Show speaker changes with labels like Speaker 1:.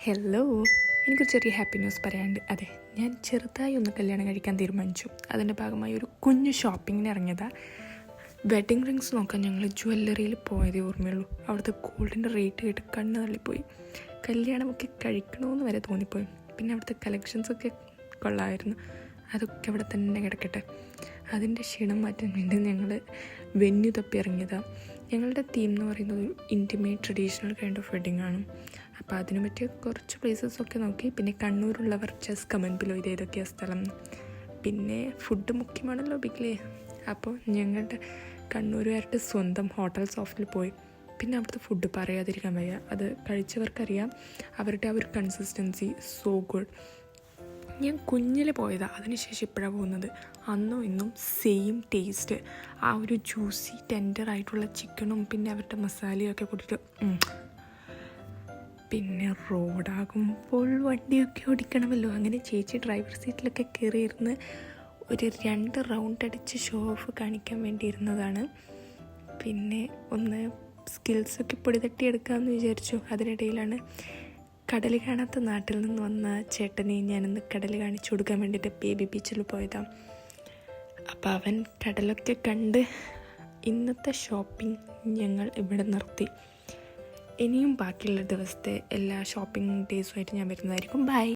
Speaker 1: Hello, എനിക്കൊരു ചെറിയ happy news പറയാനുണ്ട്. അതെ, ഞാൻ ചെറുതായി ഒന്ന് കല്യാണം കഴിക്കാൻ തീരുമാനിച്ചു. അതിൻ്റെ ഭാഗമായി ഒരു കുഞ്ഞു ഷോപ്പിങ്ങിന് ഇറങ്ങിയതാണ്. വെഡ്ഡിങ് റിങ്സ് നോക്കാൻ ഞങ്ങൾ ജ്വല്ലറിയിൽ പോയതേ ഓർമ്മയുള്ളൂ. അവിടുത്തെ ഗോൾഡിൻ്റെ റേറ്റ് കേട്ട് കണ്ണ് തള്ളിപ്പോയി. കല്യാണമൊക്കെ കഴിക്കണമെന്ന് വരെ തോന്നിപ്പോയി. പിന്നെ അവിടുത്തെ കളക്ഷൻസൊക്കെ കൊള്ളാമായിരുന്നു. അതൊക്കെ അവിടെ തന്നെ കിടക്കട്ടെ. അതിൻ്റെ ക്ഷീണം മാറ്റാൻ വേണ്ടി ഞങ്ങൾ വെന്യൂ തപ്പി ഇറങ്ങിയതാണ്. ഞങ്ങളുടെ തീം എന്ന് പറയുന്നത് ഒരു intimate traditional kind of wedding ആണ്. അപ്പോൾ അതിന് പറ്റിയ കുറച്ച് പ്ലേസസൊക്കെ നോക്കി. പിന്നെ കണ്ണൂരുള്ളവർ ജസ്റ്റ് കമൻറ്റ് ബിലോ ഇത് ഏതൊക്കെയാണ് സ്ഥലം. പിന്നെ ഫുഡ് മുഖ്യമാണല്ലോ ബിഗ്ലേ. അപ്പോൾ ഞങ്ങളുടെ കണ്ണൂരുകാരുടെ സ്വന്തം ഹോട്ടൽ സോഫ്റ്റിൽ പോയി. പിന്നെ അവിടുത്തെ ഫുഡ് പറയാതിരിക്കാൻ വയ്യ. അത് കഴിച്ചവർക്കറിയാം. അവരുടെ ആ ഒരു കൺസിസ്റ്റൻസി സോ ഗുഡ്. ഞാൻ കുഞ്ഞിൽ പോയതാണ്, അതിനുശേഷം ഇപ്പോഴാണ് പോകുന്നത്. അന്നും ഇന്നും സെയിം ടേസ്റ്റ്. ആ ഒരു ജ്യൂസി ടെൻഡറായിട്ടുള്ള ചിക്കനും പിന്നെ അവരുടെ മസാലയും ഒക്കെ കൂട്ടിയിട്ട്. പിന്നെ റോഡാകുമ്പോൾ വണ്ടിയൊക്കെ ഓടിക്കണമല്ലോ. അങ്ങനെ ചേച്ചി ഡ്രൈവർ സീറ്റിലൊക്കെ കയറിയിരുന്ന് ഒരു 2 റൗണ്ട് അടിച്ച് ഷോ ഓഫ് കാണിക്കാൻ വേണ്ടി ഇരുന്നതാണ്. പിന്നെ ഒന്ന് സ്കിൽസൊക്കെ പൊടി തട്ടിയെടുക്കാമെന്ന് വിചാരിച്ചു. അതിനിടയിലാണ് കടൽ കാണാത്ത നാട്ടിൽ നിന്ന് വന്ന ചേട്ടനെ ഞാനൊന്ന് കടൽ കാണിച്ചു കൊടുക്കാൻ വേണ്ടിയിട്ട് ബേബി ബീച്ചിൽ പോയതാണ്. അപ്പോൾ അവൻ കടലൊക്കെ കണ്ട് ഇന്നത്തെ ഷോപ്പിംഗ് ഞങ്ങൾ ഇവിടെ നിർത്തി. ഇനിയും ബാക്കിയുള്ള ദിവസത്തെ എല്ലാ ഷോപ്പിംഗ് ഡേയ്സുമായിട്ട് ഞാൻ വരുന്നതായിരിക്കും. ബൈ.